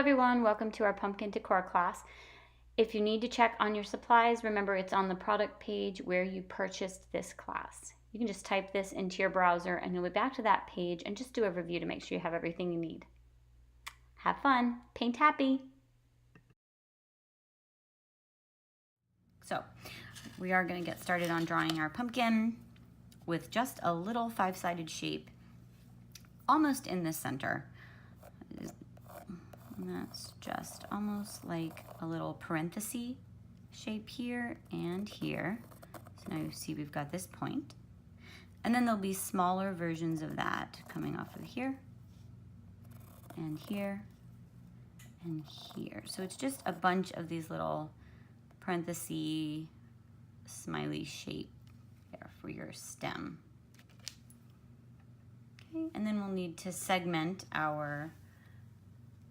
everyone, welcome to our pumpkin decor class. If you need to check on your supplies, remember it's on the product page where you purchased this class. You can just type this into your browser and you'll be back to that page and just do a review to make sure you have everything you need. Have fun, paint happy. So we are going to get started on drawing our pumpkin with just a little five-sided shape almost in the center. And that's just almost like a little parenthesis shape here and here. So now you see we've got this point. And then there'll be smaller versions of that coming off of here and here and here. So it's just a bunch of these little parenthesis smiley shape there for your stem. Okay, and then we'll need to segment our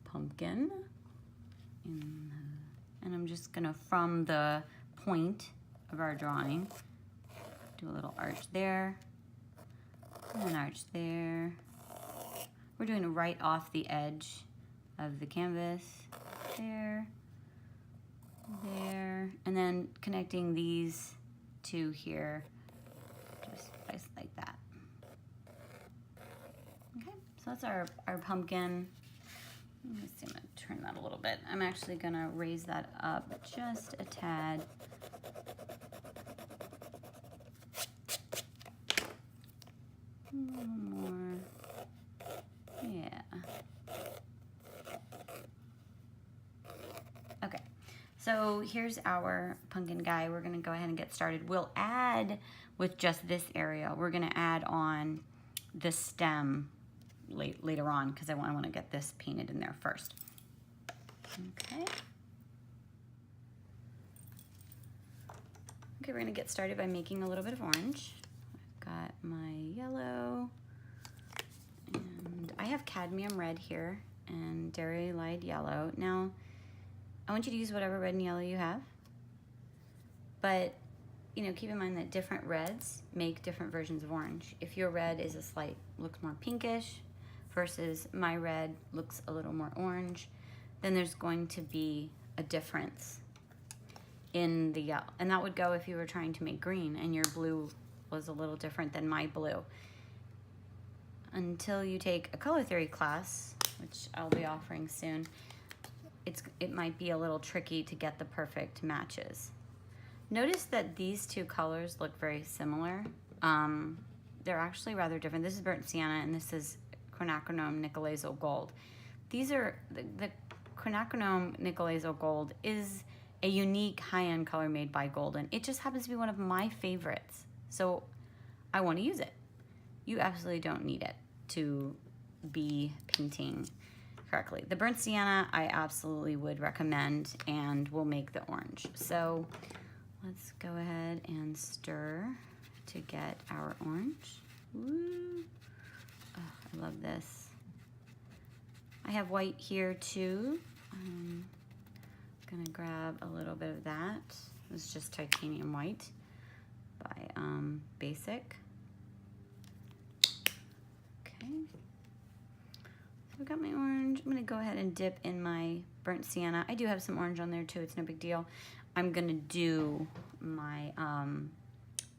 pumpkin and I'm just gonna, from the point of our drawing, do a little arch there and an arch there. We're doing it right off the edge of the canvas, there, there, and then connecting these two here, just like that. Okay, so that's our pumpkin. Let me see, I'm gonna turn that a little bit. I'm actually gonna raise that up just a tad. A little more, yeah. Okay, so here's our pumpkin guy. We're gonna go ahead and get started. We'll add, with just this area, we're gonna add on the stem later on because I want to get this painted in there first. Okay. Okay, we're gonna get started by making a little bit of orange. I've got my yellow, and I have cadmium red here and dairy light yellow. Now, I want you to use whatever red and yellow you have, but you know, keep in mind that different reds make different versions of orange. If your red is looks more pinkish, versus my red looks a little more orange, then there's going to be a difference in the yellow. And that would go if you were trying to make green and your blue was a little different than my blue. Until you take a color theory class, which I'll be offering soon, it might be a little tricky to get the perfect matches. Notice that these two colors look very similar. They're actually rather different. This is burnt sienna and this is quinacridone nickel gold. These are, the quinacridone nickel gold is a unique high-end color made by Golden. It just happens to be one of my favorites, so I want to use it. You absolutely don't need it to be painting correctly. The burnt sienna I absolutely would recommend, and will make the orange. So let's go ahead and stir to get our orange. Woo. Oh, I love this. I have white here too. I'm gonna grab a little bit of that. It's just titanium white by Basic. Okay. So I've got my orange. I'm gonna go ahead and dip in my burnt sienna. I do have some orange on there too. It's no big deal. I'm gonna do my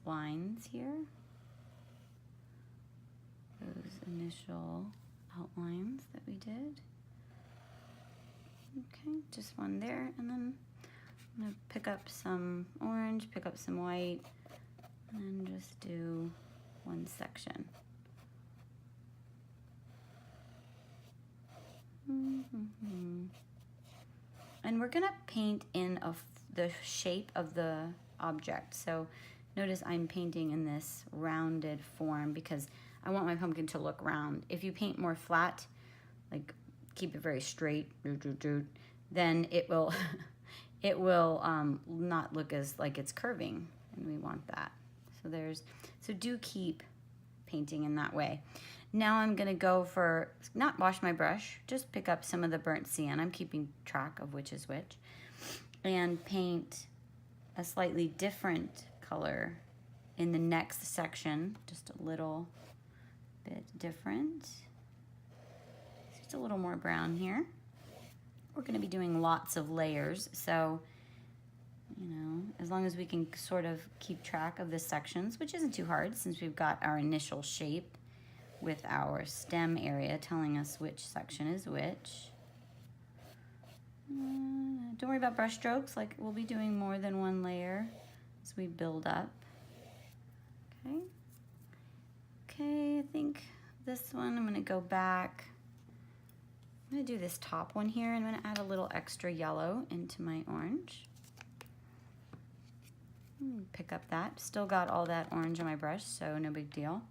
lines here. Those initial outlines that we did. Okay, just one there, and then I'm gonna pick up some orange, pick up some white, and then just do one section. And we're gonna paint in the shape of the object. So notice I'm painting in this rounded form because I want my pumpkin to look round. If you paint more flat, like keep it very straight, then it will not look as like it's curving, and we want that. So do keep painting in that way. Now I'm gonna go for, not wash my brush, just pick up some of the burnt sienna. I'm keeping track of which is which, and paint a slightly different color in the next section, just a little bit different. Just a little more brown here. we're gonna be doing lots of layers, so, you know, as long as we can sort of keep track of the sections, which isn't too hard since we've got our initial shape with our stem area telling us which section is which. Don't worry about brush strokes, like we'll be doing more than one layer as we build up. Okay. Okay, I think this one, I'm gonna go back. I'm gonna do this top one here, and I'm gonna add a little extra yellow into my orange. Pick up that. Still got all that orange on my brush, so no big deal.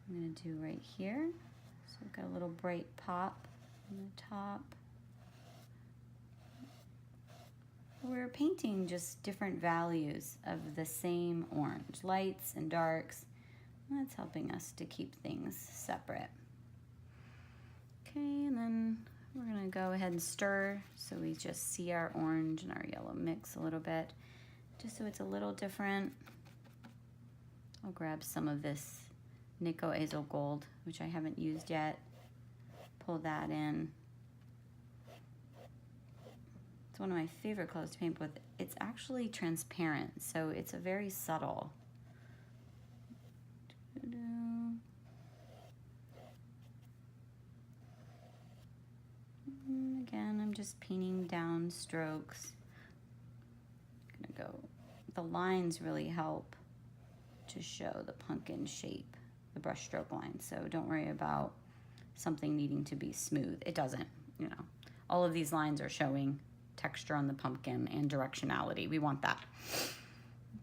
I'm gonna do right here. So I've got a little bright pop on the top. We're painting just different values of the same orange, lights and darks. That's helping us to keep things separate. Okay, and then we're gonna go ahead and stir so we just see our orange and our yellow mix a little bit, just so it's a little different. I'll grab some of this Nico Azel Gold, which I haven't used yet. Pull that in. It's one of my favorite colors to paint with. It's actually transparent, so it's a very subtle. Again, I'm just painting down strokes. The lines really help to show the pumpkin shape, the brush stroke lines, so don't worry about something needing to be smooth. It doesn't, you know. All of these lines are showing texture on the pumpkin and directionality. We want that.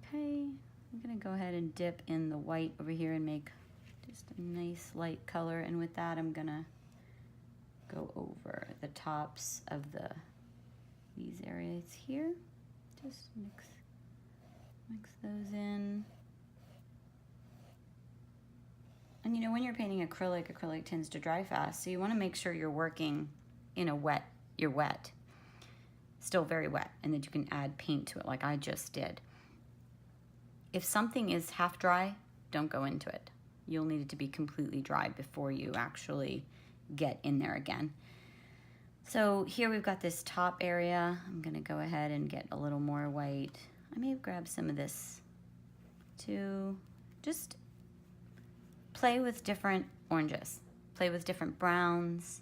Okay, I'm gonna go ahead and dip in the white over here and make just a nice light color, and with that I'm gonna go over the tops of these areas here. Just mix those in. And you know, when you're painting acrylic tends to dry fast, so you want to make sure you're working in you're wet, still very wet, and that you can add paint to it like I just did. If something is half dry, don't go into it. You'll need it to be completely dry before you actually get in there again. So here we've got this top area. I'm gonna go ahead and get a little more white. I may grab some of this too. Just play with different oranges, play with different browns,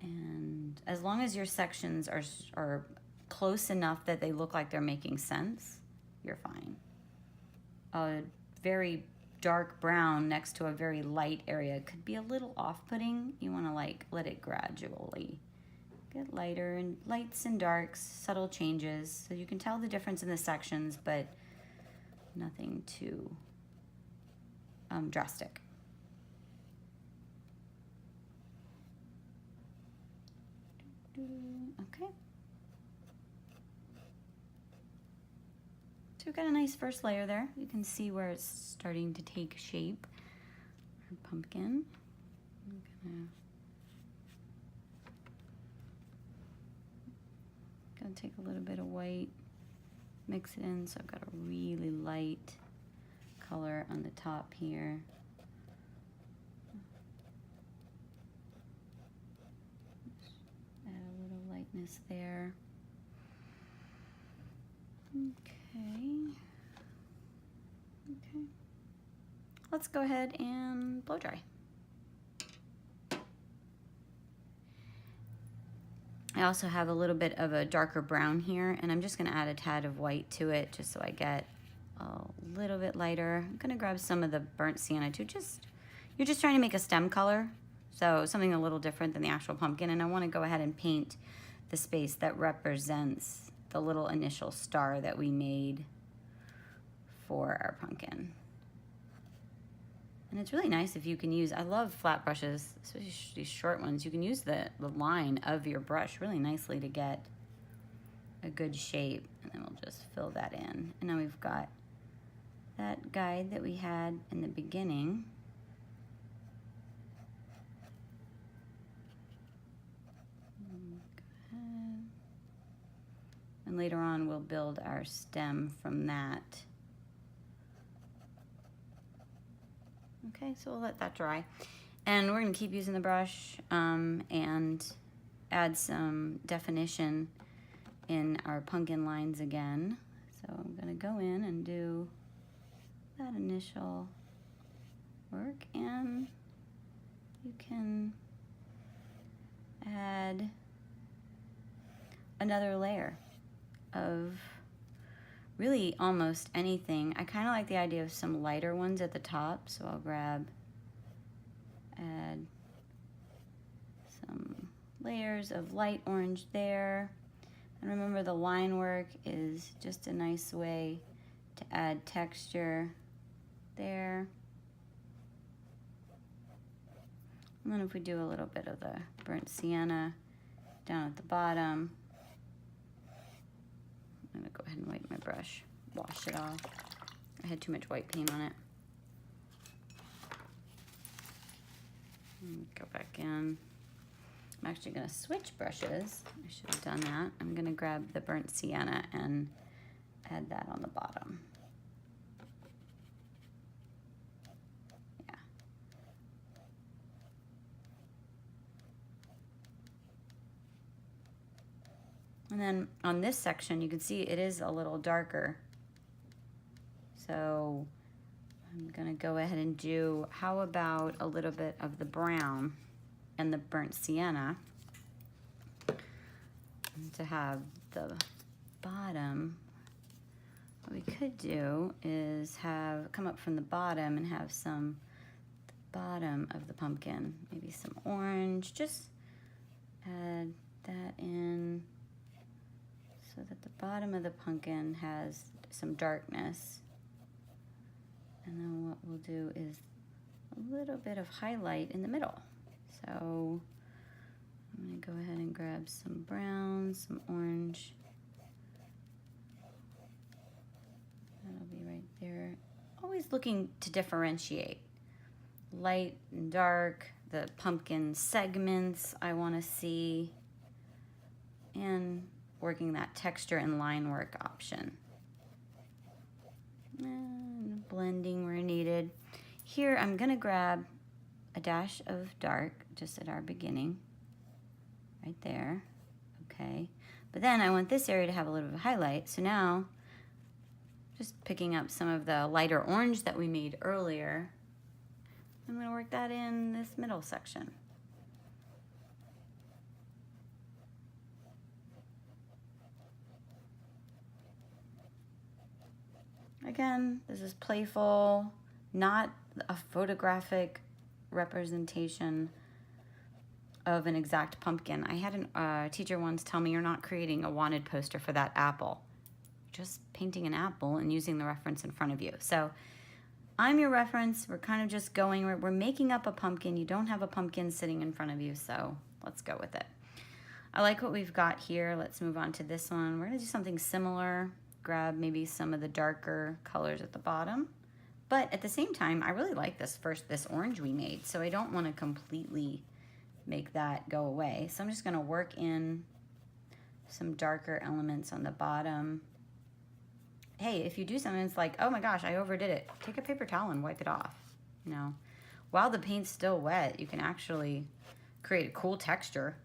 and as long as your sections are close enough that they look like they're making sense, you're fine. A very dark brown next to a very light area could be a little off-putting. You want to like let it gradually get lighter, and lights and darks, subtle changes, so you can tell the difference in the sections, but nothing too drastic. Okay. So we've got a nice first layer there. You can see where it's starting to take shape. Our pumpkin. I'm gonna take a little bit of white, mix it in, so I've got a really light color on the top here. Add a little lightness there. Okay. Let's go ahead and blow dry. I also have a little bit of a darker brown here, and I'm just gonna add a tad of white to it just so I get a little bit lighter. I'm gonna grab some of the burnt sienna too. You're just trying to make a stem color, so something a little different than the actual pumpkin, and I wanna go ahead and paint the space that represents the little initial star that we made for our pumpkin. And it's really nice if you can use, I love flat brushes, especially these short ones. You can use the line of your brush really nicely to get a good shape. And then we'll just fill that in. And now we've got that guide that we had in the beginning. Go ahead. And later on we'll build our stem from that. Okay, so we'll let that dry. And we're gonna keep using the brush, and add some definition in our pumpkin lines again. So I'm gonna go in and do that initial work, and you can add another layer of really almost anything. I kind of like the idea of some lighter ones at the top, so I'll add some layers of light orange there. And remember, the line work is just a nice way to add texture there. And then if we do a little bit of the burnt sienna down at the bottom, I'm gonna go ahead and wipe my brush, wash it off. I had too much white paint on it. Go back in. I'm actually gonna switch brushes. I should have done that. I'm gonna grab the burnt sienna and add that on the bottom. Yeah. And then on this section, you can see it is a little darker. So I'm gonna go ahead and do, how about a little bit of the brown and the burnt sienna to have the bottom. What we could do is come up from the bottom and have some, the bottom of the pumpkin, maybe some orange, just add that in so that the bottom of the pumpkin has some darkness. And then what we'll do is a little bit of highlight in the middle. So I'm gonna go ahead and grab some brown, some orange. That'll be right there. Always looking to differentiate light and dark, the pumpkin segments I wanna see, and working that texture and line work option. And blending where needed. Here I'm gonna grab a dash of dark just at our beginning, right there, okay. But then I want this area to have a little bit of highlight, so now just picking up some of the lighter orange that we made earlier, I'm gonna work that in this middle section. Again, this is playful, not a photographic representation of an exact pumpkin. I had a teacher once tell me, you're not creating a wanted poster for that apple. You're just painting an apple and using the reference in front of you. So I'm your reference. We're kind of just going, we're making up a pumpkin. You don't have a pumpkin sitting in front of you, so let's go with it. I like what we've got here. Let's move on to this one. We're gonna do something similar. Grab maybe some of the darker colors at the bottom. But at the same time, I really like this orange we made, so I don't want to completely make that go away. So I'm just going to work in some darker elements on the bottom. Hey, if you do something that's like, oh my gosh, I overdid it, take a paper towel and wipe it off. You know, while the paint's still wet, you can actually create a cool texture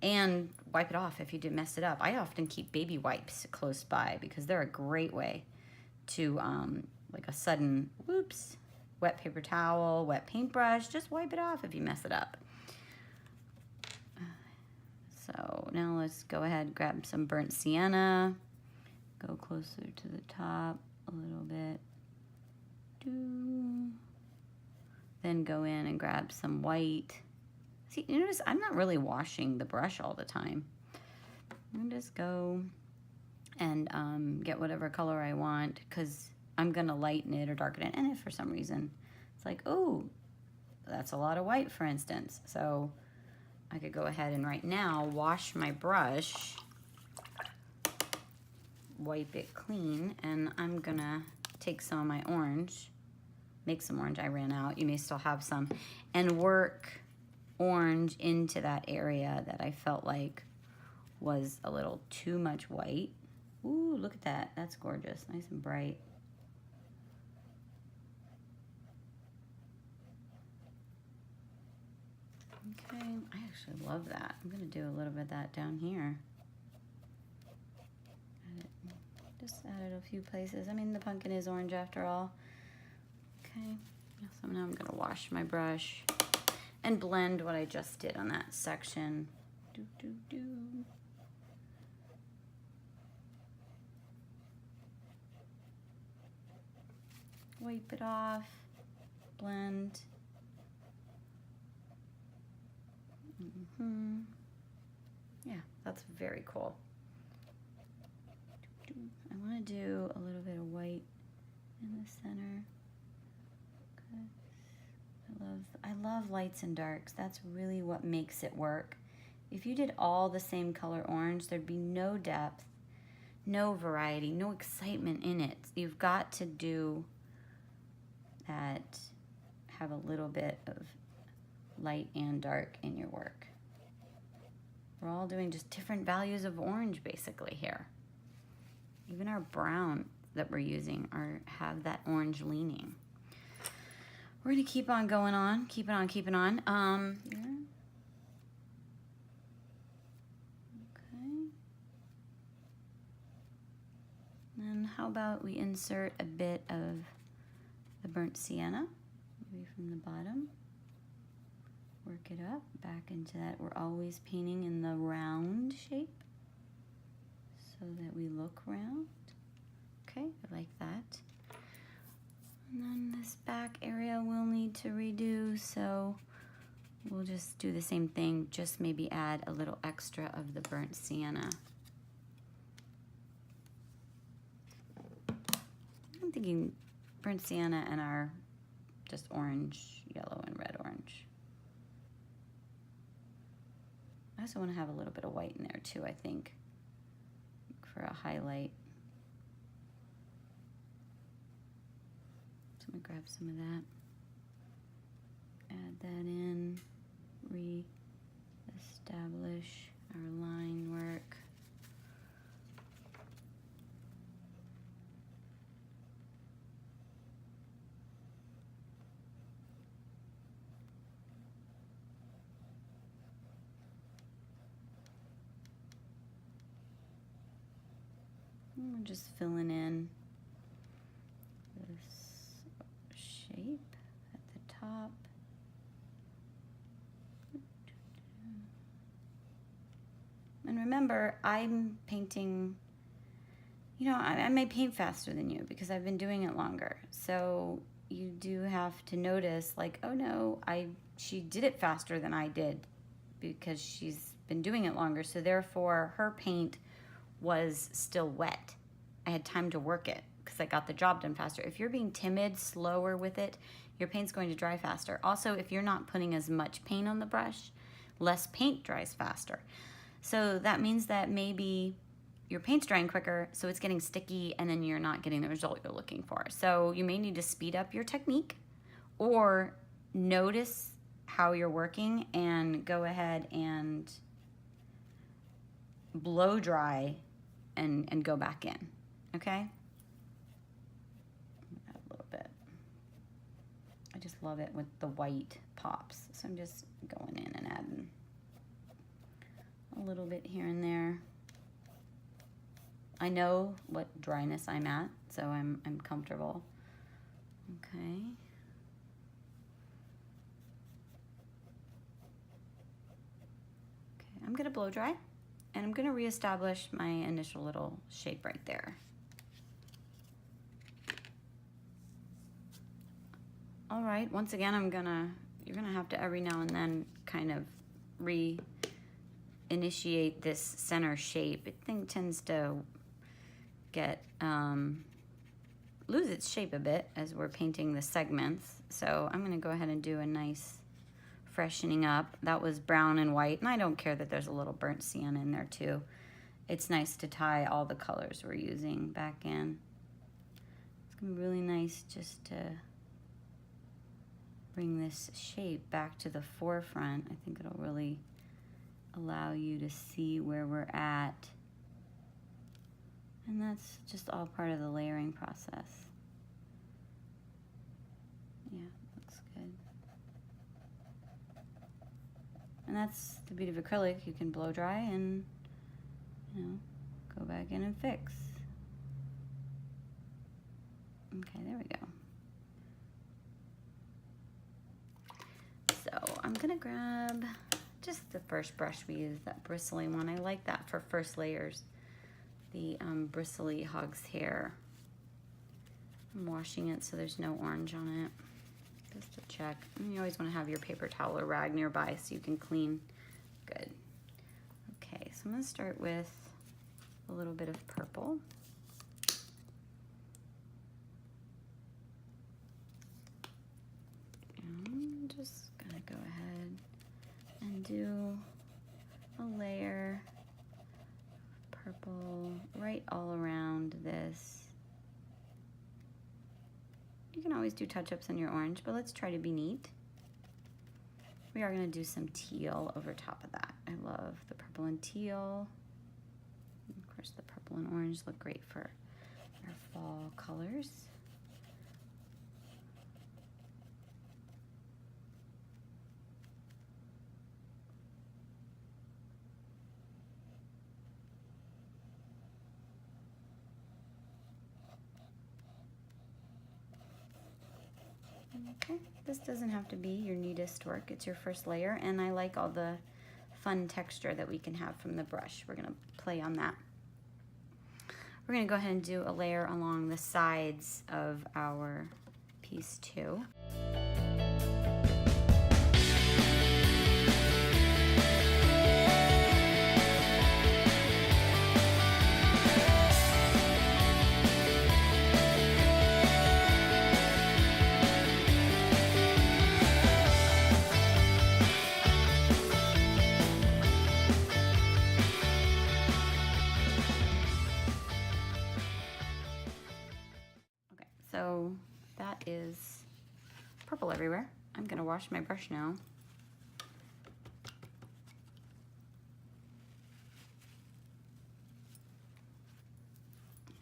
and wipe it off if you did mess it up. I often keep baby wipes close by because they're a great way to like a sudden, whoops, wet paper towel, wet paintbrush, just wipe it off if you mess it up. So now let's go ahead and grab some burnt sienna, go closer to the top a little bit. Then go in and grab some white. See, you notice I'm not really washing the brush all the time. I'm just go and get whatever color I want, because I'm gonna lighten it or darken it. And if for some reason it's like, oh, that's a lot of white, for instance. So I could go ahead and right now wash my brush, wipe it clean, and I'm gonna take some of my orange, make some orange, I ran out, you may still have some, and work orange into that area that I felt like was a little too much white. Ooh, look at that, that's gorgeous, nice and bright. Okay, I actually love that. I'm gonna do a little bit of that down here. Just added a few places. I mean, the pumpkin is orange after all. Okay, so now I'm gonna wash my brush and blend what I just did on that section. Wipe it off, blend. Yeah, that's very cool. I want to do a little bit of white in the center. I love lights and darks. That's really what makes it work. If you did all the same color orange, there'd be no depth, no variety, no excitement in it. You've got to do that, have a little bit of light and dark in your work. We're all doing just different values of orange basically here. Even our brown that we're using have that orange leaning. We're gonna keep on going on, keep it on, keep it on. Yeah. Okay. And how about we insert a bit of the burnt sienna, maybe from the bottom. Work it up back into that. We're always painting in the round shape so that we look round. Okay, I like that. And then this back area we'll need to redo, so we'll just do the same thing, just maybe add a little extra of the burnt sienna. I'm thinking burnt sienna and our just orange, yellow, and red orange. I also want to have a little bit of white in there too, I think, for a highlight. So I'm gonna grab some of that, add that in, re-establish our line work. We're just filling in this shape at the top. And remember, I'm painting, you know, I may paint faster than you because I've been doing it longer. So you do have to notice, like, oh no, she did it faster than I did because she's been doing it longer. So therefore, her paint was still wet. I had time to work it because I got the job done faster. If you're being timid, slower with it, your paint's going to dry faster. Also, if you're not putting as much paint on the brush, less paint dries faster. So that means that maybe your paint's drying quicker, so it's getting sticky, and then you're not getting the result you're looking for. So you may need to speed up your technique or notice how you're working and go ahead and blow dry and go back in, okay? Add a little bit. I just love it with the white pops. So I'm just going in and adding a little bit here and there. I know what dryness I'm at, so I'm comfortable. Okay. Okay, I'm gonna blow dry. And I'm gonna reestablish my initial little shape right there. All right, once again, you're gonna have to every now and then kind of re-initiate this center shape. It thing tends to get, lose its shape a bit as we're painting the segments. So I'm gonna go ahead and do a nice freshening up. That was brown and white, and I don't care that there's a little burnt sienna in there too. It's nice to tie all the colors we're using back in. It's gonna be really nice just to bring this shape back to the forefront. I think it'll really allow you to see where we're at. And that's just all part of the layering process. Yeah, looks good. And that's the beauty of acrylic. You can blow dry and, you know, go back in and fix. Okay, there we go. So I'm gonna grab just the first brush we used, that bristly one. I like that for first layers. The bristly hog's hair. I'm washing it so there's no orange on it, just to check. And you always want to have your paper towel or rag nearby so you can clean. Good. Okay, so I'm going to start with a little bit of purple. And just going to go ahead and do a layer of purple right all around this. You can always do touch-ups on your orange, but let's try to be neat. We are going to do some teal over top of that. I love the purple and teal. And of course, the purple and orange look great for our fall colors. Okay, this doesn't have to be your neatest work. It's your first layer, and I like all the fun texture that we can have from the brush. We're gonna play on that. We're gonna go ahead and do a layer along the sides of our piece too. So that is purple everywhere. I'm gonna wash my brush now.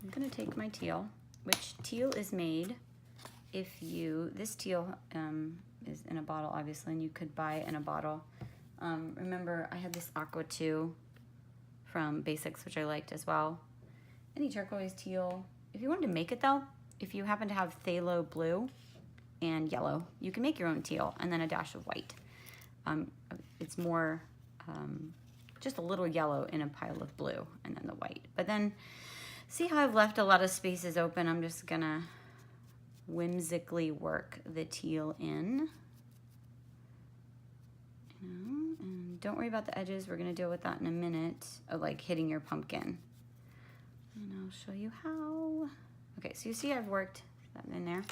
I'm gonna take my teal, which teal is made if you, this teal is in a bottle obviously, and you could buy it in a bottle. Remember I had this aqua 2 from Basics, which I liked as well. Any turquoise, teal. If you wanted to make it though, if you happen to have phthalo blue and yellow, you can make your own teal and then a dash of white. It's more just a little yellow in a pile of blue and then the white. But then see how I've left a lot of spaces open? I'm just gonna whimsically work the teal in. And don't worry about the edges. We're gonna deal with that in a minute of like hitting your pumpkin. And I'll show you how. Okay, so you see I've worked that in there.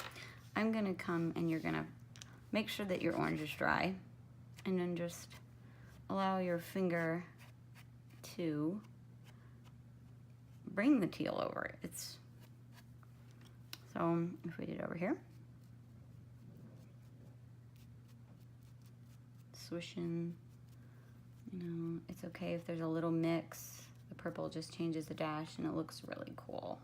I'm gonna come and you're gonna make sure that your orange is dry and then just allow your finger to bring the teal over it. So if we did over here, swishing, you know, it's okay if there's a little mix. The purple just changes the dash and it looks really cool.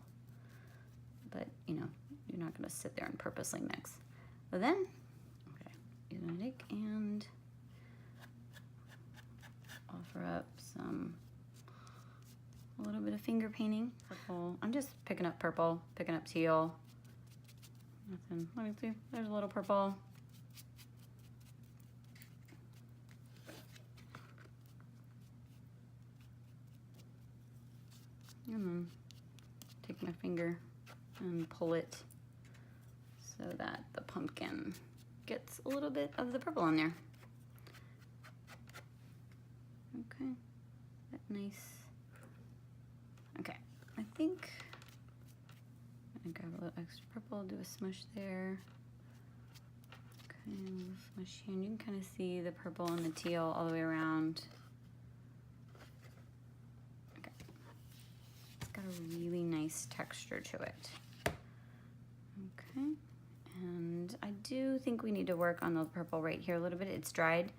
But, you know, you're not gonna sit there and purposely mix. But then, okay, you're gonna take and offer up a little bit of finger painting. Purple. I'm just picking up purple, picking up teal. Nothing, let me see, there's a little purple. And then take my finger and pull it so that the pumpkin gets a little bit of the purple on there. Okay, that nice. Okay, I think I'm gonna grab a little extra purple, do a smush there. Okay, a little smush here, and you can kind of see the purple and the teal all the way around. Okay, it's got a really nice texture to it. Okay, and I do think we need to work on the purple right here a little bit. It's dried,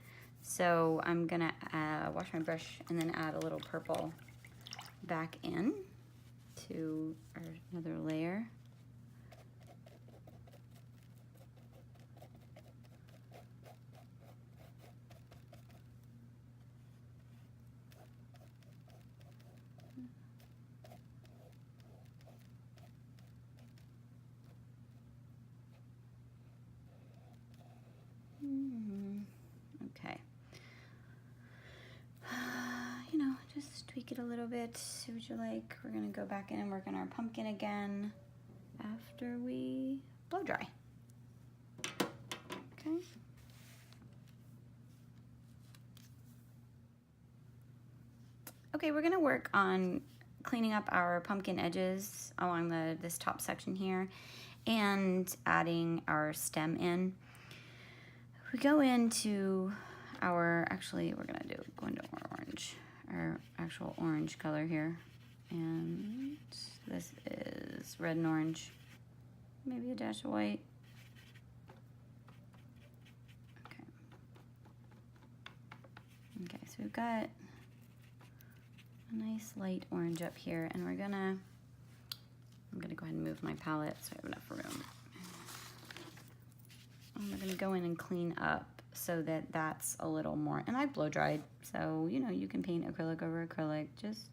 so I'm gonna wash my brush and then add a little purple back in to another layer. tweak it a little bit. See what you like. We're gonna go back in and work on our pumpkin again after we blow dry. Okay. Okay, we're gonna work on cleaning up our pumpkin edges along this top section here and adding our stem in. We go into our, actually we're gonna go into orange, our actual orange color here. And this is red and orange, maybe a dash of white. Okay. Okay, so we've got a nice light orange up here, and I'm gonna go ahead and move my palette so I have enough room. And we're gonna go in and clean up so that that's a little more, and I blow dried, so you know, you can paint acrylic over acrylic, just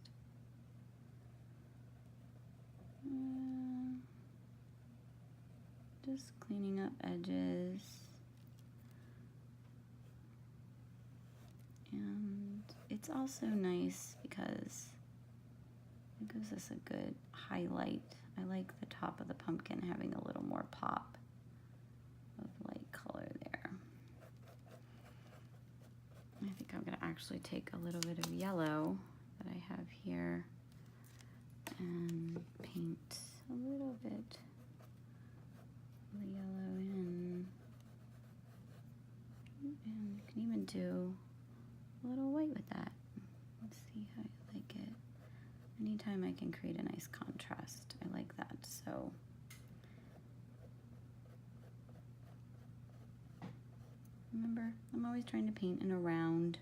cleaning up edges. And it's also nice because it gives us a good highlight. I like the top of the pumpkin having a little more pop of light color there. I think I'm gonna actually take a little bit of yellow that I have here and paint a little bit of the yellow in. And you can even do a little white with that. Let's see how I like it. Anytime I can create a nice contrast, I like that. So remember, I'm always trying to paint in a round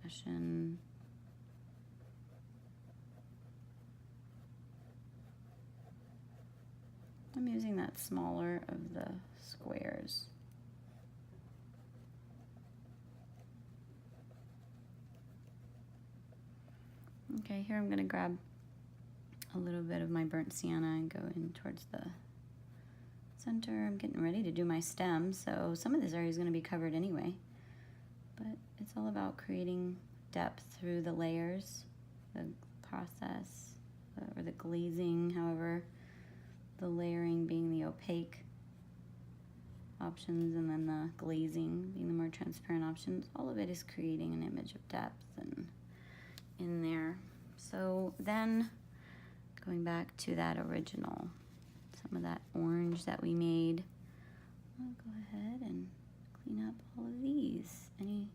fashion. I'm using that smaller of the squares. Okay, here I'm gonna grab a little bit of my burnt sienna and go in towards the center. I'm getting ready to do my stem, so some of this area is gonna be covered anyway. But it's all about creating depth through the layers, the process, or the glazing, however, the layering being the opaque options and then the glazing being the more transparent options. All of it is creating an image of depth and in there. So then going back to that original, some of that orange that we made, I'll go ahead and clean up all of these. Any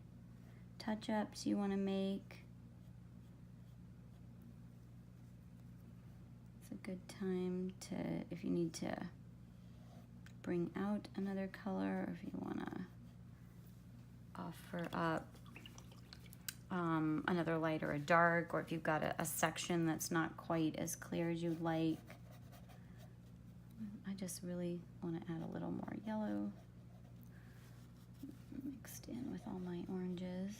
touch-ups you want to make, it's a good time to, if you need to bring out another color, or if you want to offer up another light or a dark, or if you've got a section that's not quite as clear as you'd like. I just really want to add a little more yellow mixed in with all my oranges.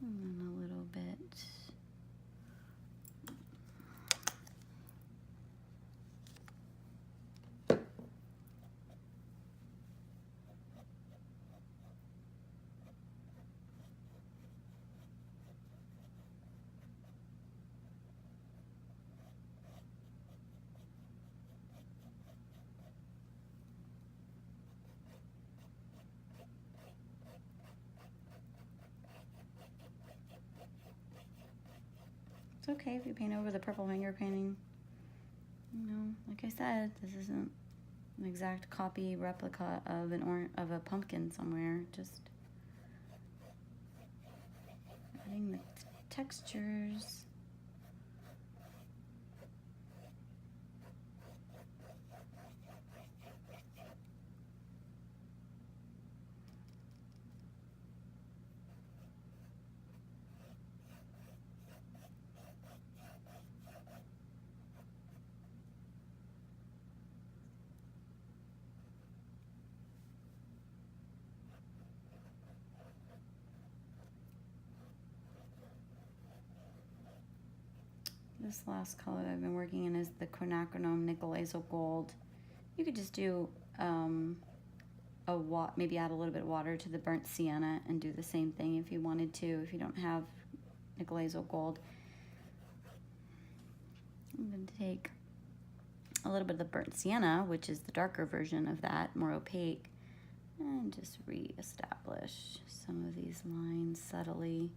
And then a little bit. It's okay if you paint over the purple finger painting. You know, like I said, this isn't an exact copy replica of of a pumpkin somewhere. Just adding the textures. This last color that I've been working in is the quinacridone nickel azo gold. You could just do maybe add a little bit of water to the burnt sienna and do the same thing if you wanted to, if you don't have nickel azo gold. I'm going to take a little bit of the burnt sienna, which is the darker version of that, more opaque, and just re-establish some of these lines subtly.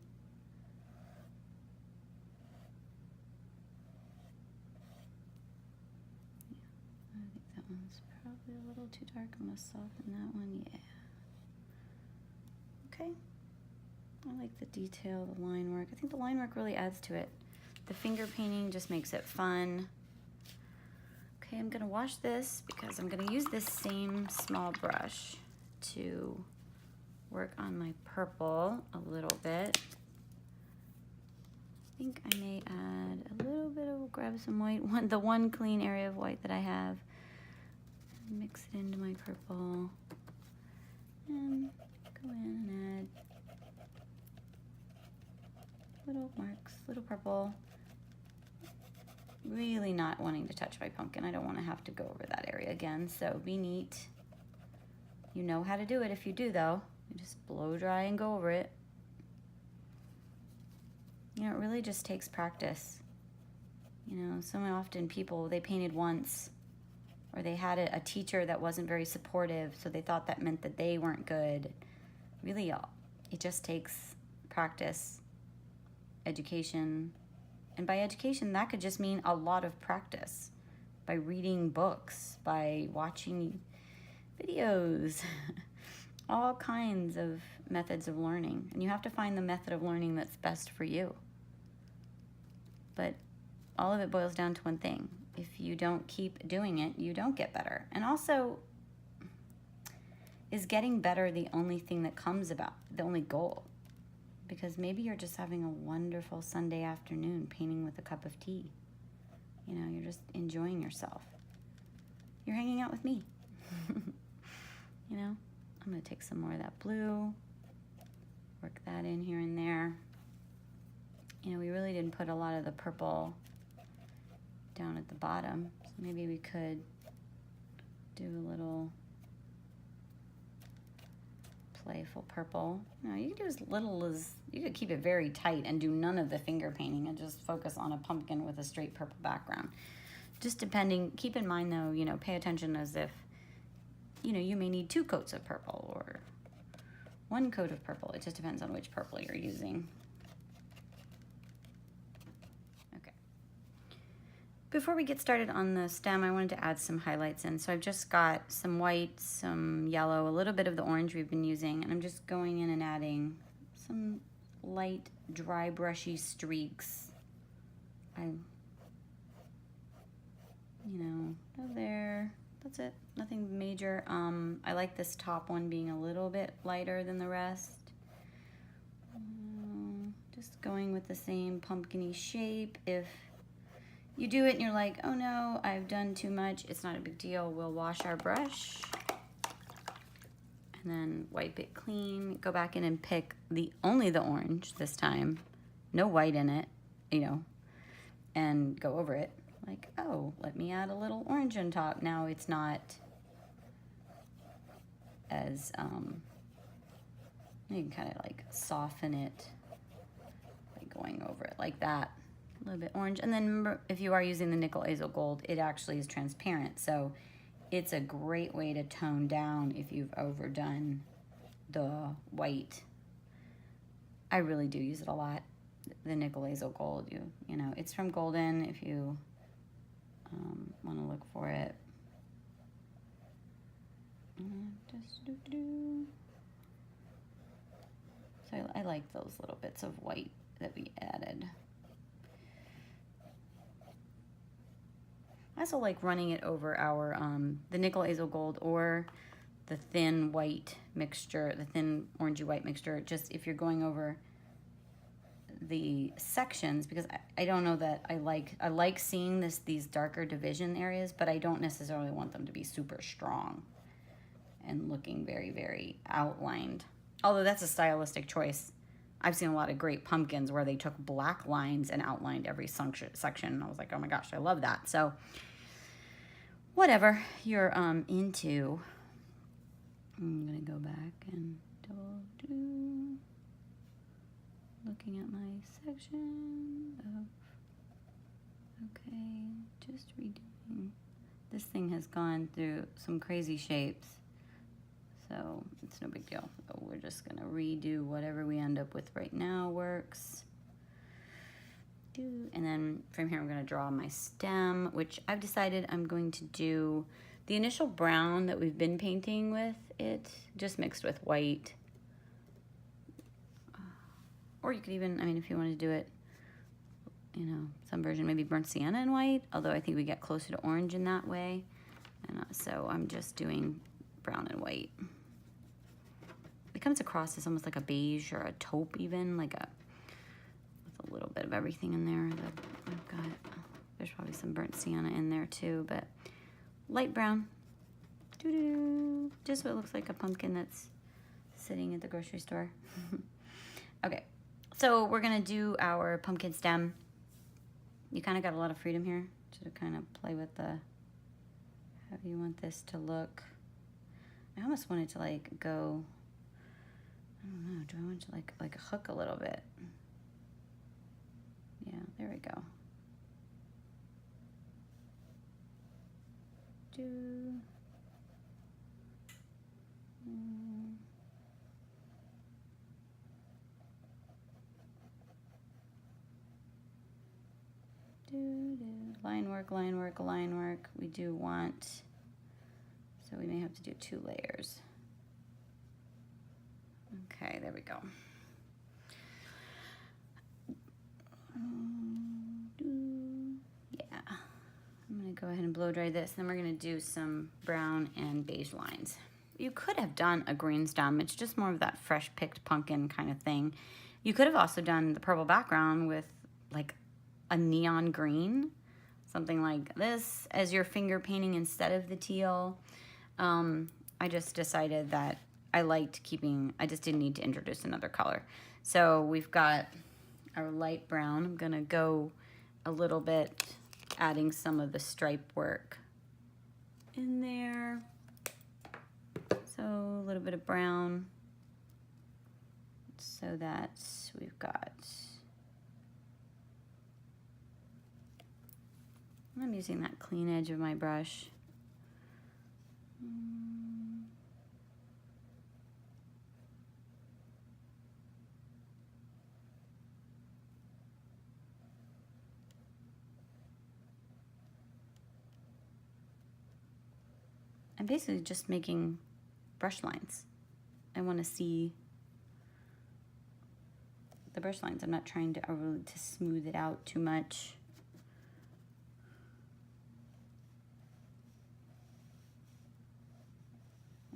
Yeah, I think that one's probably a little too dark. I'm going to soften that one, yeah. Okay, I like the detail, the line work. I think the line work really adds to it. The finger painting just makes it fun. Okay, I'm gonna wash this because I'm gonna use this same small brush to work on my purple a little bit. I think I may add a little bit of, grab some white, the one clean area of white that I have, mix it into my purple, and go in and add little marks, little purple. Really not wanting to touch my pumpkin. I don't want to have to go over that area again, so be neat. You know how to do it if you do, though. You just blow dry and go over it. You know, it really just takes practice. You know, so often people, they painted once, or they had a teacher that wasn't very supportive, so they thought that meant that they weren't good. Really, it just takes practice, education. And by education, that could just mean a lot of practice. By reading books, by watching videos, all kinds of methods of learning. And you have to find the method of learning that's best for you. But all of it boils down to one thing. If you don't keep doing it, you don't get better. And also, is getting better the only thing that comes about, the only goal? Because maybe you're just having a wonderful Sunday afternoon painting with a cup of tea. You know, you're just enjoying yourself. You're hanging out with me. You know, I'm going to take some more of that blue, work that in here and there. You know, we really didn't put a lot of the purple down at the bottom, so maybe we could do a little playful purple. You know, you could do as little as, you could keep it very tight and do none of the finger painting and just focus on a pumpkin with a straight purple background. Just depending, keep in mind though, you know, pay attention as if, you know, you may need 2 coats of purple or 1 coat of purple. It just depends on which purple you're using. Okay. Before we get started on the stem, I wanted to add some highlights in. So I've just got some white, some yellow, a little bit of the orange we've been using, and I'm just going in and adding some light, dry, brushy streaks. There. That's it. Nothing major. I like this top one being a little bit lighter than the rest. Just going with the same pumpkin-y shape. If you do it and you're like, oh no, I've done too much, it's not a big deal. We'll wash our brush and then wipe it clean. Go back in and pick only the orange this time. No white in it, you know, and go over it. Like, oh, let me add a little orange on top. Now it's not as, you can kind of like soften it by going over it like that. A little bit orange. And then remember, if you are using the nickel azo gold, it actually is transparent. So it's a great way to tone down if you've overdone the white. I really do use it a lot. The nickel azo gold, you know, it's from Golden if you want to look for it. So I like those little bits of white that we added. I also like running it over our the nickel azo gold or the thin white mixture, the thin orangey white mixture, just if you're going over the sections, because I don't know that I like seeing these darker division areas, but I don't necessarily want them to be super strong and looking very, very outlined. Although that's a stylistic choice. I've seen a lot of great pumpkins where they took black lines and outlined every section. And I was like, oh my gosh, I love that. So whatever you're into, I'm gonna go back and do looking at my section of, okay, just redoing. This thing has gone through some crazy shapes, so it's no big deal. So we're just gonna redo whatever we end up with right now works. And then from here I'm gonna draw my stem, which I've decided I'm going to do the initial brown that we've been painting with it, just mixed with white. Or you could even, I mean, if you want to do it, you know, some version, maybe burnt sienna and white, although I think we get closer to orange in that way. And so I'm just doing brown and white. It comes across as almost like a beige or a taupe even, like a, with a little bit of everything in there. I've got, there's probably some burnt sienna in there too, but light brown. Doo-doo. Just so it looks like a pumpkin that's sitting at the grocery store. Okay, so we're gonna do our pumpkin stem. You kind of got a lot of freedom here to kind of play with the, how you want this to look. I almost want it to like go, I don't know, do I want it to like hook a little bit? Yeah, there we go. Line work, line work, line work. We do want, so we may have to do 2 layers. Okay, there we go. Yeah, I'm gonna go ahead and blow dry this. Then we're gonna do some brown and beige lines. You could have done a green stem. It's just more of that fresh picked pumpkin kind of thing. You could have also done the purple background with like a neon green, something like this as your finger painting instead of the teal. I just decided that I liked keeping, I just didn't need to introduce another color. So we've got our light brown. I'm gonna go a little bit, adding some of the stripe work in there. So a little bit of brown so that we've got, I'm using that clean edge of my brush. I'm basically just making brush lines. I want to see the brush lines. I'm not trying to smooth it out too much.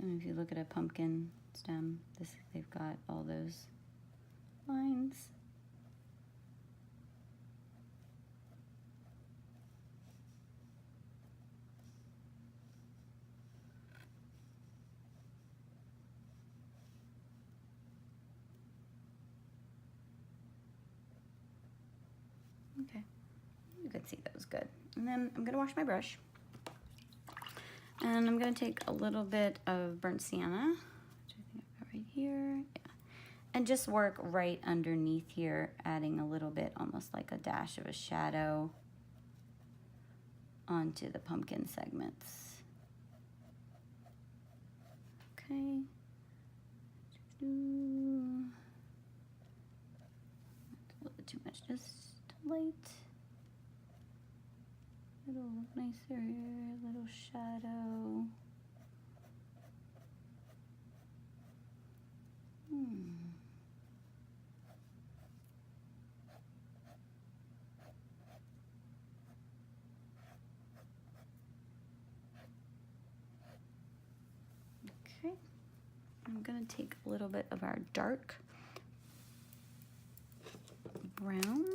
And if you look at a pumpkin stem, they've got all those lines. Okay, you can see that was good. And then I'm gonna wash my brush. And I'm gonna take a little bit of burnt sienna, which I think I've got right here, yeah. And just work right underneath here, adding a little bit, almost like a dash of a shadow onto the pumpkin segments. Okay. A little bit too much, just light. It'll look nicer here, a little shadow. Okay, I'm gonna take a little bit of our dark brown.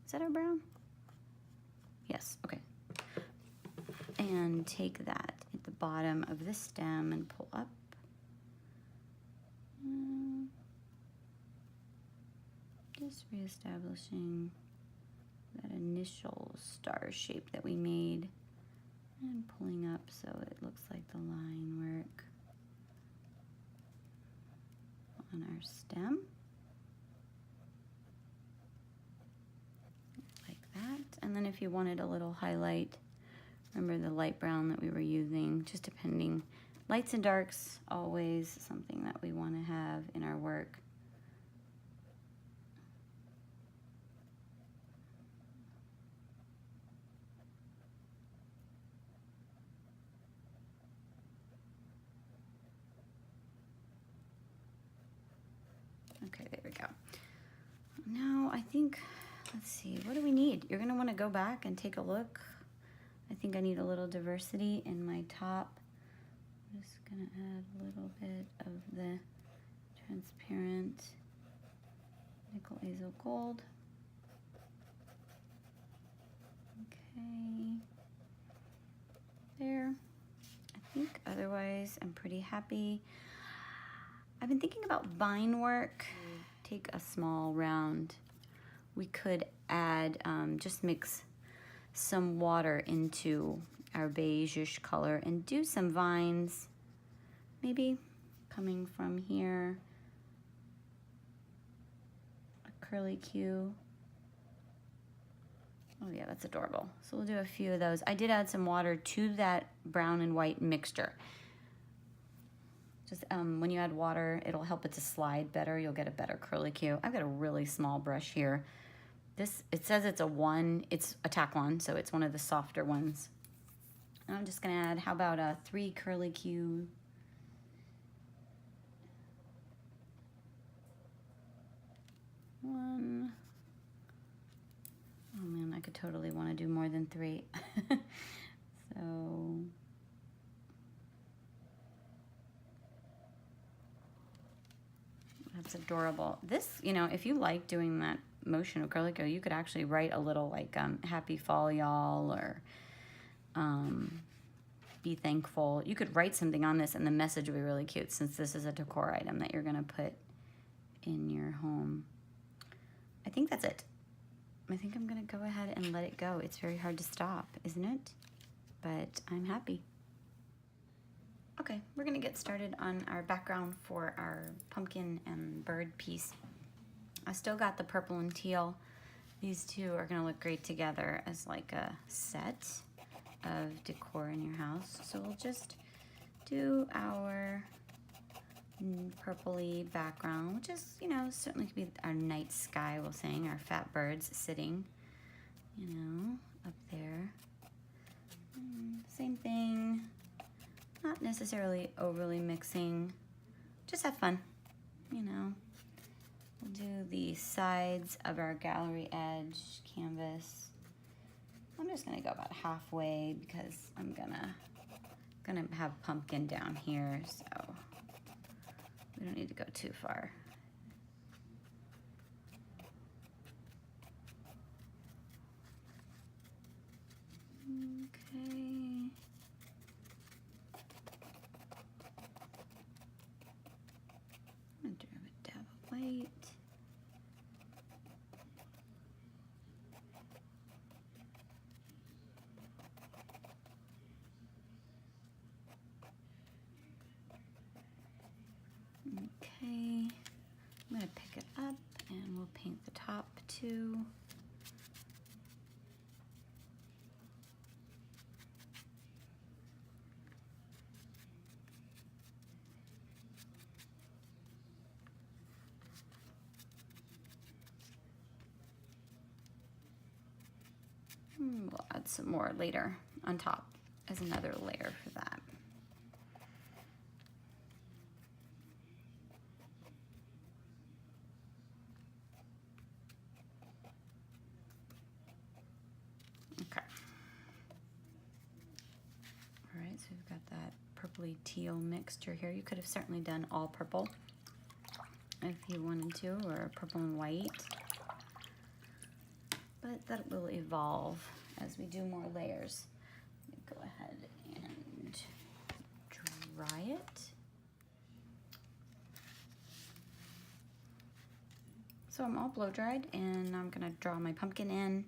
Is that our brown? Yes, okay. And take that at the bottom of the stem and pull up. Just reestablishing that initial star shape that we made and pulling up so it looks like the line work on our stem. Like that. And then if you wanted a little highlight, remember the light brown that we were using, just depending. Lights and darks, always something that we want to have in our work. Okay, there we go. Now I think, let's see, what do we need? You're gonna wanna go back and take a look. I think I need a little diversity in my top. I'm just gonna add a little bit of the transparent nickel azo gold. Okay, there. I think otherwise I'm pretty happy. I've been thinking about vine work. Take a small round. We could add, just mix some water into our beige-ish color and do some vines, maybe coming from here, a curly Q. Oh yeah, that's adorable. So we'll do a few of those. I did add some water to that brown and white mixture. Just when you add water, it'll help it to slide better. You'll get a better curly Q. I've got a really small brush here. This, it says it's a 1, it's a tack 1, so it's one of the softer ones. And I'm just gonna add, how about a 3 curly Q? One. Oh man, I could totally wanna do more than 3. So, that's adorable. This, you know, if you like doing that motion of curly Q, you could actually write a little like happy fall y'all, or be thankful. You could write something on this and the message would be really cute, since this is a decor item that you're gonna put in your home. I think that's it. I think I'm gonna go ahead and let it go. It's very hard to stop, isn't it? But I'm happy. Okay, we're gonna get started on our background for our pumpkin and bird piece. I still got the purple and teal. These two are gonna look great together as like a set of decor in your house. So we'll just do our purpley background, which is, you know, certainly could be our night sky, we'll say, our fat birds sitting, you know, up there. Same thing. Not necessarily overly mixing, just have fun, you know. We'll do the sides of our gallery edge canvas. I'm just gonna go about halfway because I'm gonna have pumpkin down here, so we don't need to go too far. Okay. I'm gonna do a dab of white. Okay, I'm gonna pick it up and we'll paint the top too. We'll add some more later on top as another layer for that. Okay. All right, so we've got that purpley teal mixture here. You could have certainly done all purple if you wanted to, or purple and white. But that will evolve as we do more layers. Go ahead and dry it. So I'm all blow dried, and I'm gonna draw my pumpkin in.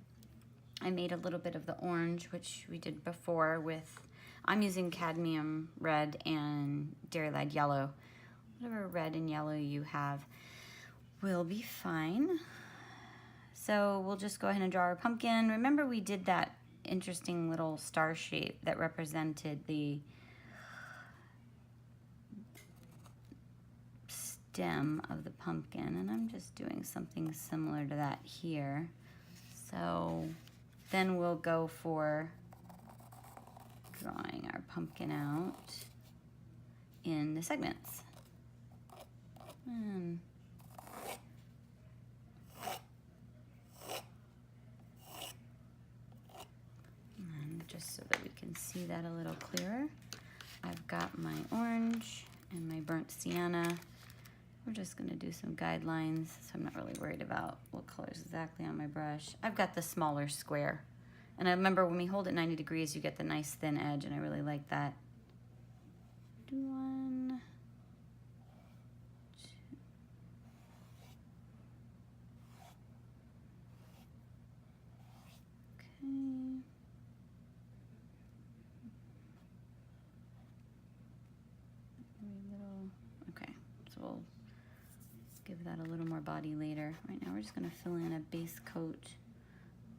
I made a little bit of the orange, which we did before with, I'm using cadmium red and dairy lad yellow. Whatever red and yellow you have will be fine. So we'll just go ahead and draw our pumpkin. Remember, we did that interesting little star shape that represented the stem of the pumpkin, and I'm just doing something similar to that here. So then we'll go for drawing our pumpkin out in the segments. And just so that we can see that a little clearer, I've got my orange and my burnt sienna. We're just gonna do some guidelines, so I'm not really worried about what colors exactly on my brush. I've got the smaller square. And I remember when we hold it 90 degrees, you get the nice thin edge, and I really like that. Do one, two. Okay. Okay, so we'll give that a little more body later. Right now we're just gonna fill in a base coat.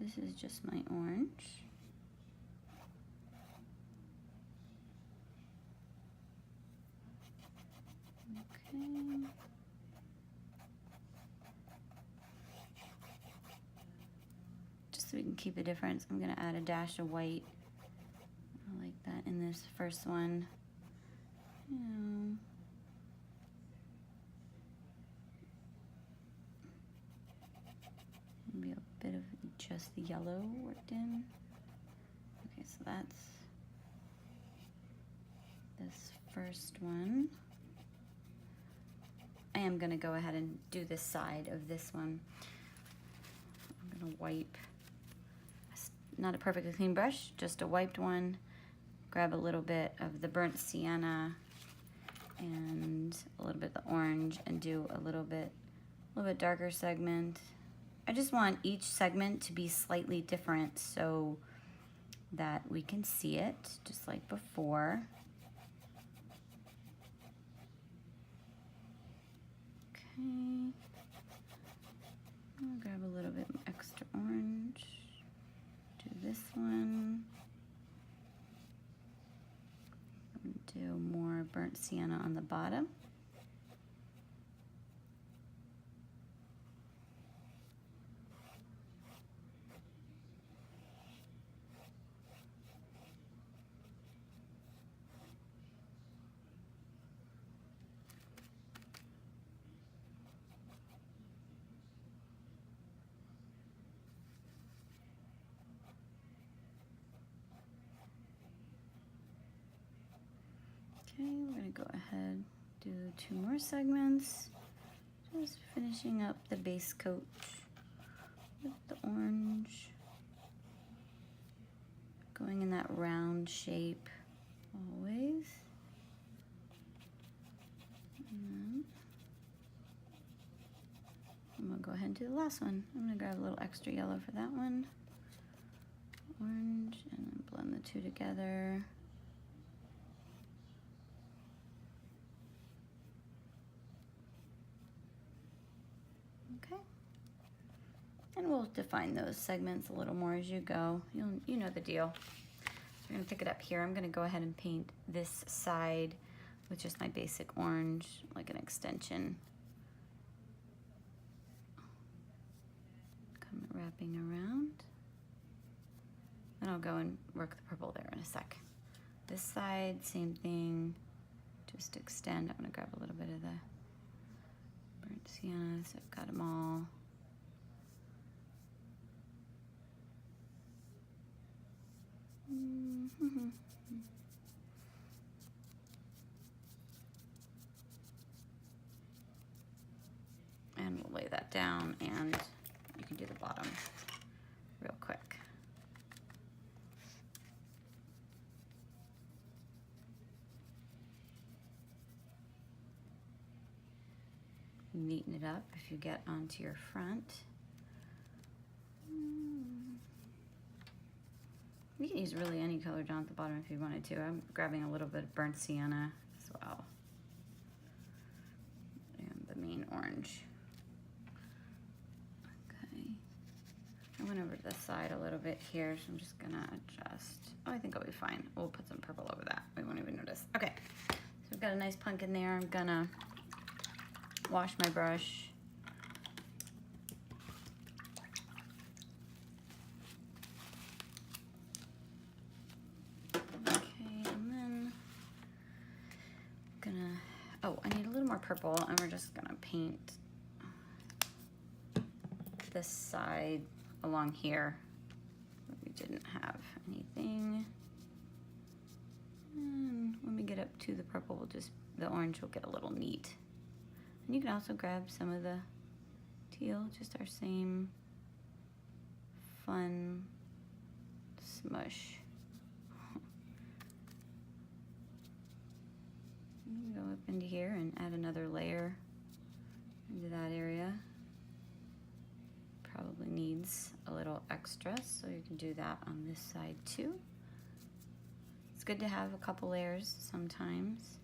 This is just my orange. Okay. Just so we can keep a difference, I'm gonna add a dash of white. I like that in this first one. Yeah. Maybe a bit of just the yellow worked in. Okay, so that's this first one. I am gonna go ahead and do this side of this one. I'm gonna wipe, not a perfectly clean brush, just a wiped one. Grab a little bit of the burnt sienna and a little bit of the orange and do a little bit darker segment. I just want each segment to be slightly different so that we can see it just like before. Okay. I'll grab a little bit extra orange. Do this one. Do more burnt sienna on the bottom. Okay, we're gonna go ahead, do 2 more segments. Just finishing up the base coat with the orange. Going in that round shape always. And I'm gonna go ahead and do the last one. I'm gonna grab a little extra yellow for that one. Orange, and then blend the two together. Okay. And we'll define those segments a little more as you go. You know the deal. So we're gonna pick it up here. I'm gonna go ahead and paint this side with just my basic orange, like an extension. Come wrapping around. Then I'll go and work the purple there in a sec. This side, same thing. Just extend. I'm gonna grab a little bit of the burnt siennas. I've got them all. And we'll lay that down, and you can do the bottom real quick. neaten it up if you get onto your front. You can use really any color down at the bottom if you wanted to. I'm grabbing a little bit of burnt sienna as well. And the main orange. Okay. I went over to the side a little bit here, so I'm just gonna adjust. Oh, I think I'll be fine. We'll put some purple over that. We won't even notice. Okay, so we've got a nice pumpkin there. I'm gonna wash my brush. Oh, I need a little more purple, and we're just gonna paint this side along here. We didn't have anything. And when we get up to the purple, the orange will get a little neat. And you can also grab some of the teal, just our same fun smush. Go up into here and add another layer into that area. Probably needs a little extra, so you can do that on this side too. It's good to have a couple layers sometimes,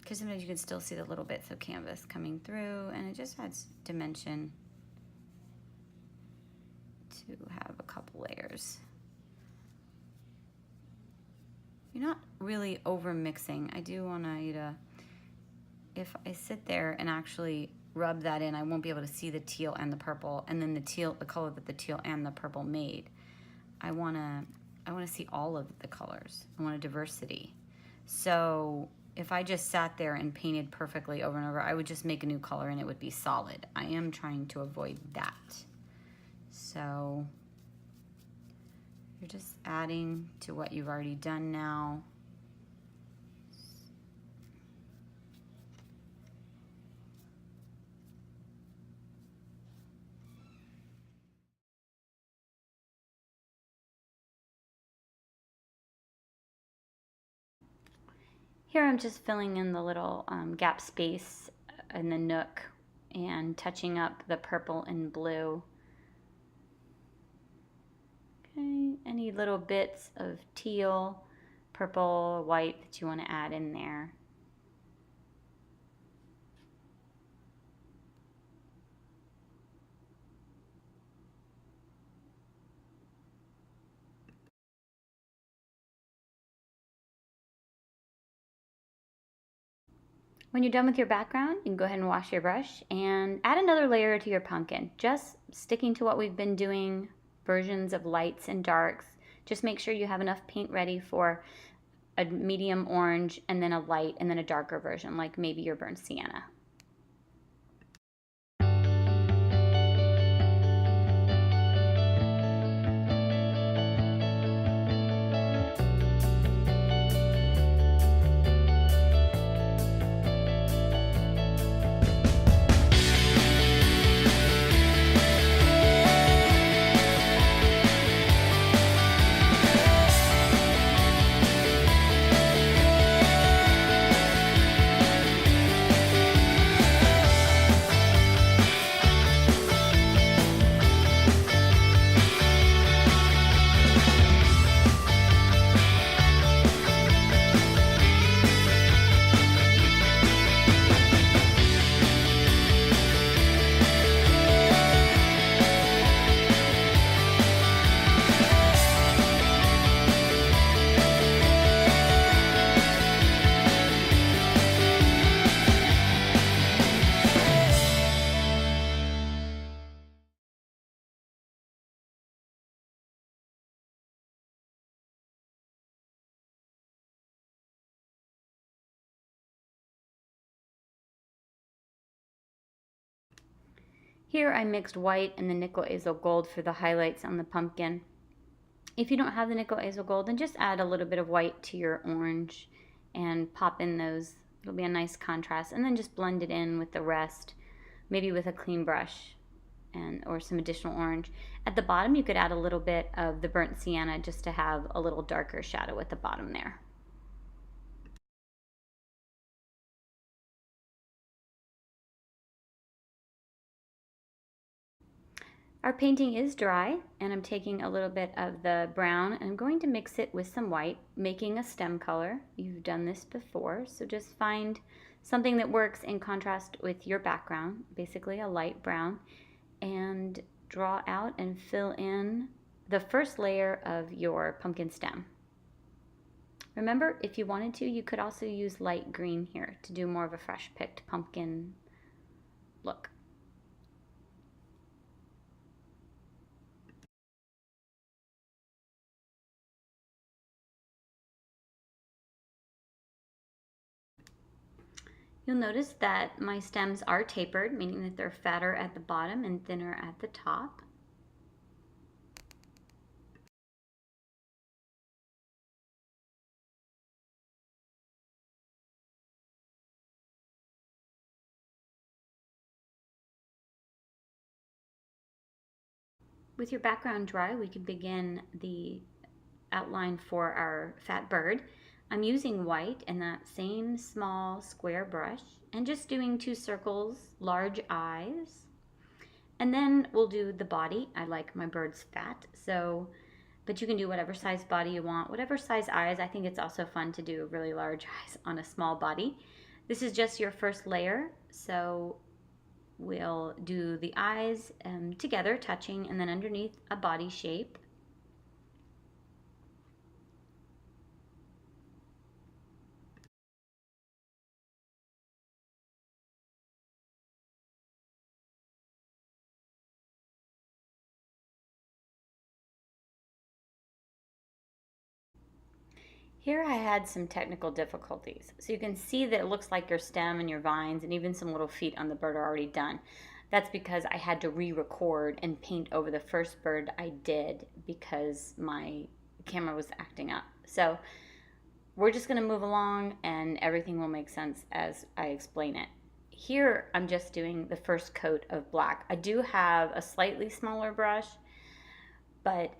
because sometimes you can still see the little bits of canvas coming through, and it just adds dimension to have a couple layers. You're not really over mixing. I do want you to, if I sit there and actually rub that in, I won't be able to see the teal and the purple, and then the color that the teal and the purple made. I wanna see all of the colors. I want a diversity. So if I just sat there and painted perfectly over and over, I would just make a new color and it would be solid. I am trying to avoid that. So you're just adding to what you've already done now. Here I'm just filling in the little gap space in the nook and touching up the purple and blue. Okay, any little bits of teal, purple, white that you want to add in there. When you're done with your background, you can go ahead and wash your brush and add another layer to your pumpkin. Just sticking to what we've been doing, versions of lights and darks. Just make sure you have enough paint ready for a medium orange and then a light and then a darker version, like maybe your burnt sienna. Here I mixed white and the nickel azo gold for the highlights on the pumpkin. If you don't have the nickel azo gold, then just add a little bit of white to your orange and pop in those. It'll be a nice contrast, and then just blend it in with the rest, maybe with a clean brush or some additional orange. At the bottom you could add a little bit of the burnt sienna just to have a little darker shadow at the bottom there. Our painting is dry, and I'm taking a little bit of the brown and I'm going to mix it with some white, making a stem color. You've done this before, so just find something that works in contrast with your background, basically a light brown, and draw out and fill in the first layer of your pumpkin stem. Remember, if you wanted to, you could also use light green here to do more of a fresh picked pumpkin look. You'll notice that my stems are tapered, meaning that they're fatter at the bottom and thinner at the top. With your background dry, we can begin the outline for our fat bird. I'm using white and that same small square brush and just doing 2 circles, large eyes. And then we'll do the body. I like my bird's fat, so, but you can do whatever size body you want, whatever size eyes. I think it's also fun to do really large eyes on a small body. This is just your first layer, so we'll do the eyes together, touching, and then underneath a body shape. Here I had some technical difficulties. So you can see that it looks like your stem and your vines and even some little feet on the bird are already done. That's because I had to re-record and paint over the first bird I did because my camera was acting up. So we're just going to move along and everything will make sense as I explain it. Here I'm just doing the first coat of black. I do have a slightly smaller brush, but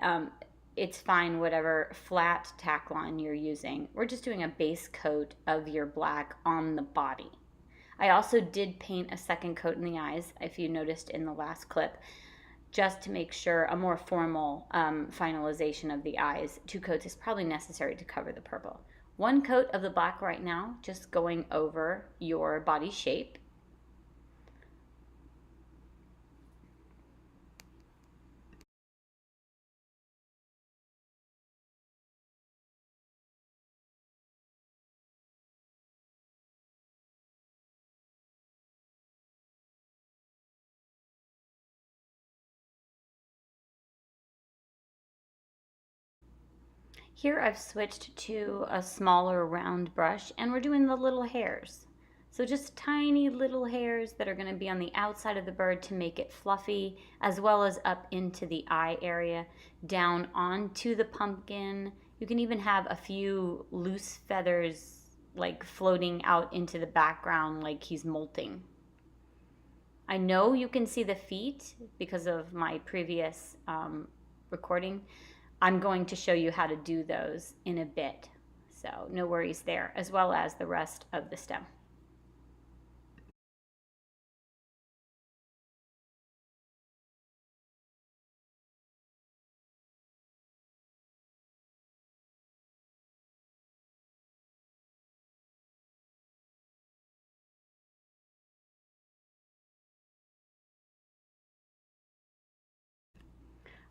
it's fine whatever flat tack line you're using. We're just doing a base coat of your black on the body. I also did paint a second coat in the eyes, if you noticed in the last clip, just to make sure a more formal finalization of the eyes. 2 coats is probably necessary to cover the purple. 1 coat of the black right now, just going over your body shape. Here I've switched to a smaller round brush and we're doing the little hairs. So just tiny little hairs that are going to be on the outside of the bird to make it fluffy, as well as up into the eye area, down onto the pumpkin. You can even have a few loose feathers like floating out into the background like he's molting. I know you can see the feet because of my previous recording. I'm going to show you how to do those in a bit, so no worries there, as well as the rest of the stem.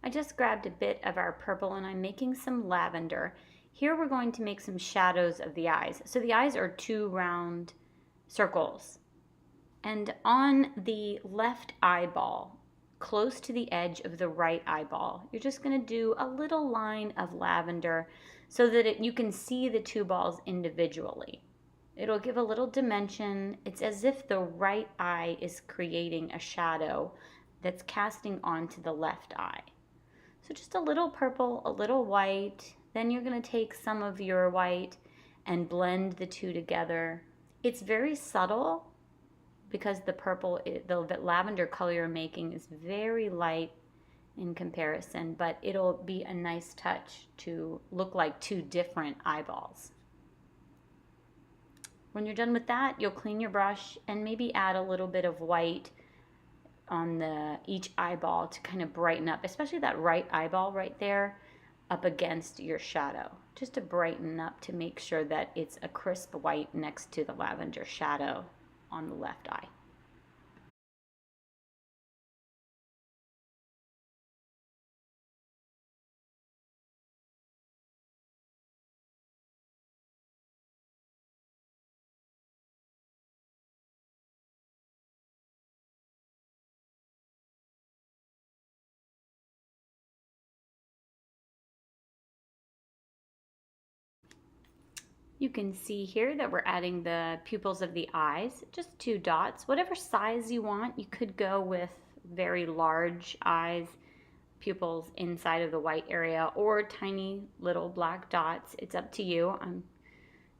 I just grabbed a bit of our purple and I'm making some lavender. Here we're going to make some shadows of the eyes. So the eyes are 2 round circles. And on the left eyeball, close to the edge of the right eyeball, you're just going to do a little line of lavender so that you can see the 2 balls individually. It'll give a little dimension. It's as if the right eye is creating a shadow that's casting onto the left eye. So just a little purple, a little white. Then you're going to take some of your white and blend the 2 together. It's very subtle because the purple, the lavender color you're making is very light in comparison, but it'll be a nice touch to look like 2 different eyeballs. When you're done with that, you'll clean your brush and maybe add a little bit of white on each eyeball to kind of brighten up, especially that right eyeball right there up against your shadow, just to brighten up, to make sure that it's a crisp white next to the lavender shadow on the left eye. You can see here that we're adding the pupils of the eyes, just 2 dots, whatever size you want. You could go with very large eyes, pupils inside of the white area, or tiny little black dots. It's up to you. I'm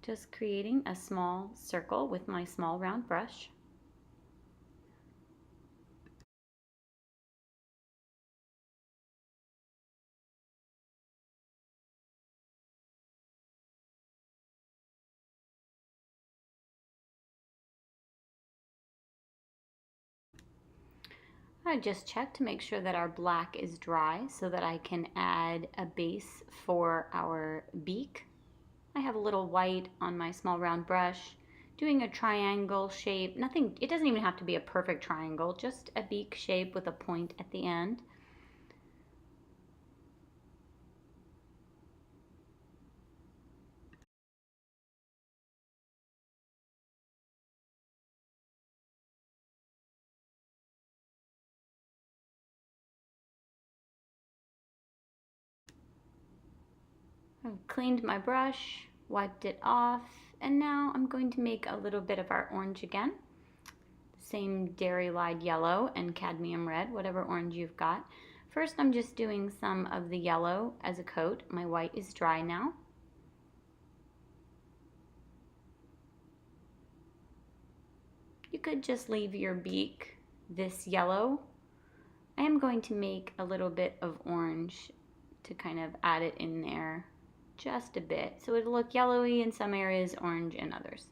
just creating a small circle with my small round brush. I just check to make sure that our black is dry so that I can add a base for our beak. I have a little white on my small round brush, doing a triangle shape. Nothing, it doesn't even have to be a perfect triangle, just a beak shape with a point at the end. I've cleaned my brush, wiped it off, and now I'm going to make a little bit of our orange again. Same dairy lied yellow and cadmium red, whatever orange you've got. First, I'm just doing some of the yellow as a coat. My white is dry now. You could just leave your beak this yellow. I am going to make a little bit of orange to kind of add it in there, just a bit. So it'll look yellowy in some areas, orange in others.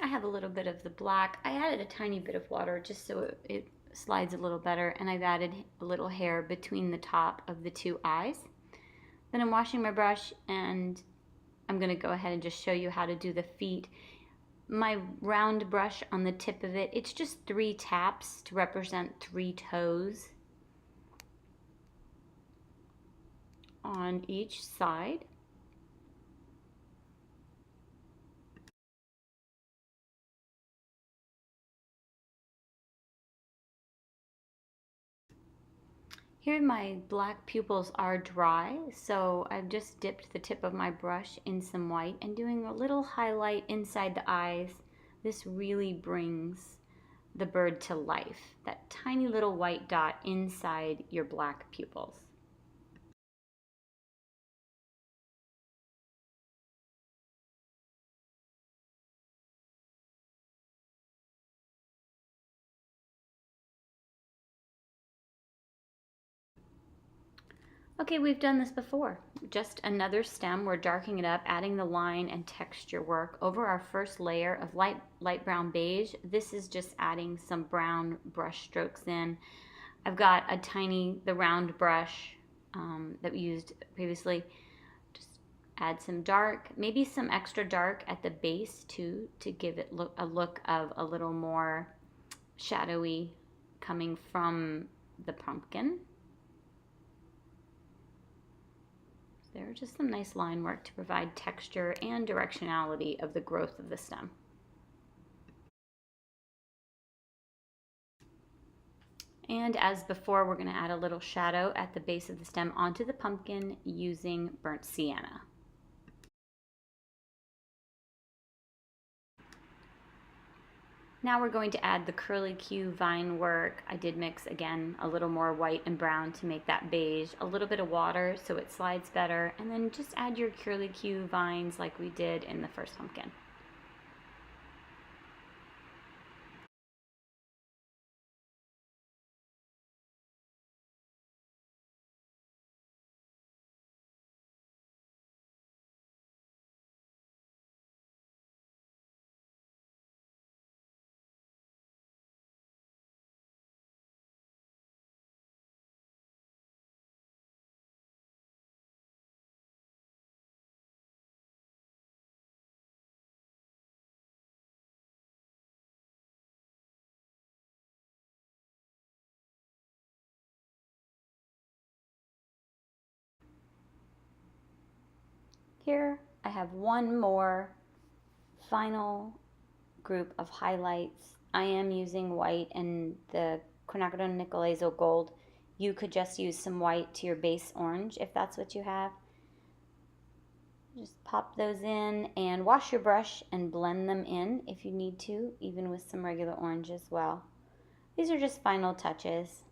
I have a little bit of the black. I added a tiny bit of water just so it slides a little better, and I've added a little hair between the top of the 2 eyes. Then I'm washing my brush, and I'm going to go ahead and just show you how to do the feet. My round brush on the tip of it, it's just 3 taps to represent 3 toes on each side. Here my black pupils are dry, so I've just dipped the tip of my brush in some white and doing a little highlight inside the eyes. This really brings the bird to life, that tiny little white dot inside your black pupils. Okay, we've done this before. Just another stem, we're darkening it up, adding the line and texture work over our first layer of light brown beige. This is just adding some brown brush strokes in. I've got the round brush that we used previously. Just add some dark, maybe some extra dark at the base too, to give it a look of a little more shadowy coming from the pumpkin. There are just some nice line work to provide texture and directionality of the growth of the stem. And as before, we're going to add a little shadow at the base of the stem onto the pumpkin using burnt sienna. Now we're going to add the curlicue vine work. I did mix, again, a little more white and brown to make that beige, a little bit of water so it slides better, and then just add your curlicue vines like we did in the first pumpkin. Here I have one more final group of highlights. I am using white and the Quinacridone Nicolazo Gold. You could just use some white to your base orange if that's what you have. Just pop those in and wash your brush and blend them in if you need to, even with some regular orange as well. These are just final touches.